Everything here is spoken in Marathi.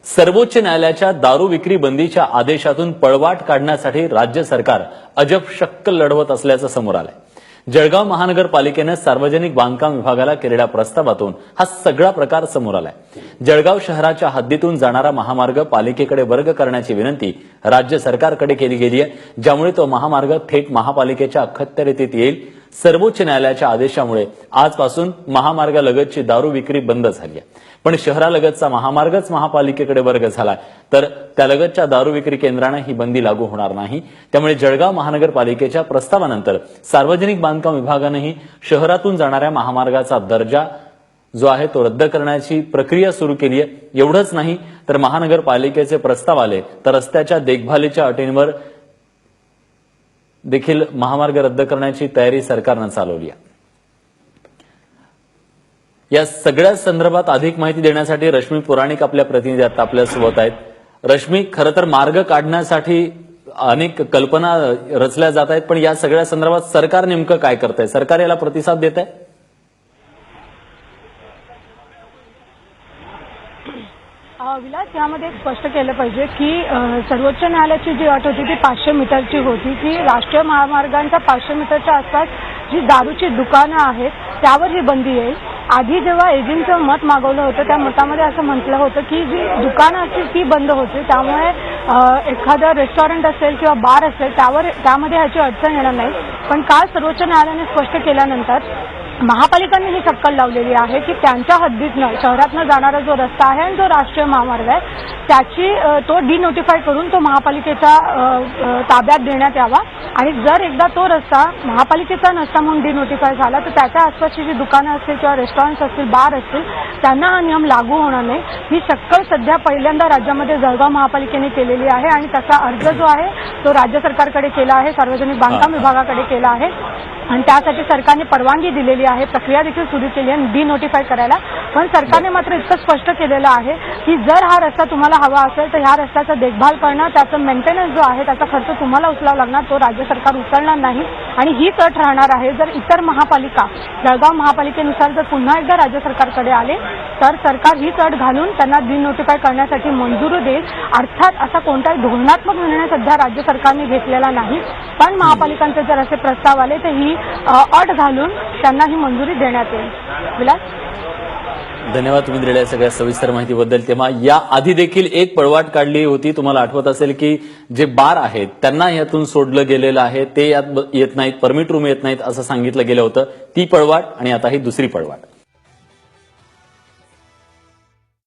सर्वोच्च न्यायालयाच्या दारू विक्री बंदीच्या आदेशातून पळवाट काढण्यासाठी राज्य सरकार अजब शक्कल लढवत असल्याचं समोर आलंय। जळगाव महानगरपालिकेने सार्वजनिक बांधकाम विभागाला केलेल्या प्रस्तावातून हा सगळा प्रकार समोर आलाय। जळगाव शहराच्या हद्दीतून जाणारा महामार्ग पालिकेकडे वर्ग करण्याची विनंती राज्य सरकारकडे केली गेली आहे, ज्यामुळे तो महामार्ग थेट महापालिकेच्या अखत्यारीत येईल। सर्वोच्च न्यायालयाच्या आदेशामुळे आजपासून महामार्गालगतची दारू विक्री बंद झाली आहे, पण शहरालगतचा महामार्गच महापालिकेकडे वर्ग झाला तर त्यालगतच्या दारू विक्री केंद्रांना ही बंदी लागू होणार नाही। त्यामुळे जळगाव महानगरपालिकेच्या प्रस्तावानंतर सार्वजनिक बांधकाम विभागानेही शहरातून जाणाऱ्या महामार्गाचा दर्जा जो आहे तो रद्द करण्याची प्रक्रिया सुरू केली आहे। एवढंच नाही तर महानगरपालिकेचे प्रस्ताव आले तर रस्त्याच्या देखभालीच्या अटींवर देखील महामार्ग रद्द करण्याची तयारी सरकारने चालवली आहे। या सगळ्या संदर्भात अधिक माहिती देण्यासाठी रश्मी पुराणिक आपल्या प्रतिनिधी आता आपल्यासोबत आहेत। रश्मी, खरं तर मार्ग काढण्यासाठी अनेक कल्पना रचल्या जात आहेत, पण या सगळ्या संदर्भात सरकार नेमकं काय करतंय? सरकार याला प्रतिसाद देत आहे? विलास, यामध्ये स्पष्ट केलं पाहिजे की सर्वोच्च न्यायालयाची जी अट होती ती 500 मीटरची होती, की राष्ट्रीय महामार्गांच्या 500 मीटरच्या आसपास जी दारूची दुकानं आहेत त्यावर ही बंदी येईल। आधी जेव्हा एजींचं मत मागवलं होतं त्या मतामध्ये असं म्हटलं होतं की जी दुकानं असतील ती बंद होती, त्यामुळे एखादं रेस्टॉरंट असेल किंवा बार असेल त्यामध्ये ह्याची अडचण येणार नाही। पण काल सर्वोच्च न्यायालयाने स्पष्ट केल्यानंतर महापालिकांनी ही शक्कल लावलेली आहे की त्यांच्या हद्दीतनं शहरातनं जाणारा जो रस्ता आहे आणि जो राष्ट्रीय महामार्ग आहे त्याची तो डिनोटिफाय करून तो महापालिकेच्या ताब्यात देण्यात यावा, आणि जर एकदा तो रस्ता महापालिकेचा नसता म्हणून डिनोटिफाय झाला तर त्याच्या आसपासची जी दुकानं असतील किंवा रेस्टॉरंट्स असतील, बार असतील, त्यांना हा नियम लागू होणार नाही। ही शक्कल सध्या पहिल्यांदा राज्यामध्ये जळगाव महापालिकेने केलेली आहे आणि त्याचा अर्ज जो आहे तो राज्य सरकारकडे केला आहे, सार्वजनिक बांधकाम विभागाकडे केला आहे आणि त्यासाठी सरकारने परवानगी दिलेली आहे, प्रक्रिया देखील सुरू केली आहे डिनोटिफाय करायला। पण सरकारने मात्र इतकं स्पष्ट केलेलं आहे की जर हा रस्ता तुम्हाला हवा असेल तर ह्या रस्त्याचा देखभाल करणं, त्याचा मेंटेनन्स जो आहे त्याचा खर्च तुम्हाला उचलावा लागणार, तो राज्य सरकार उचलणार नाही आणि हीच अट राहणार आहे। जर इतर महापालिका जळगाव महापालिकेनुसार जर पुन्हा एकदा राज्य सरकारकडे आले तर सरकार हीच अट घालून त्यांना डिनोटिफाय करण्यासाठी मंजुरी देईल। अर्थात असा कोणताही धोरणात्मक निर्णय सध्या राज्य सरकारने घेतलेला नाही, पण महापालिकांचे जर असे प्रस्ताव आले तर ही अट घालून त्यांना ही मंजुरी देण्यात येईल। विलास, धन्यवाद तुम्ही दिलेल्या सगळ्या सविस्तर माहितीबद्दल। तेव्हा या आधी देखील एक पळवाट काढली होती, तुम्हाला आठवत असेल की जे बार आहेत त्यांना यातून सोडलं गेलेलं आहे, ते यात येत नाहीत, परमिट रूम येत नाहीत असं सांगितलं गेलं होतं। ती पळवाट आणि आता ही दुसरी पळवाट।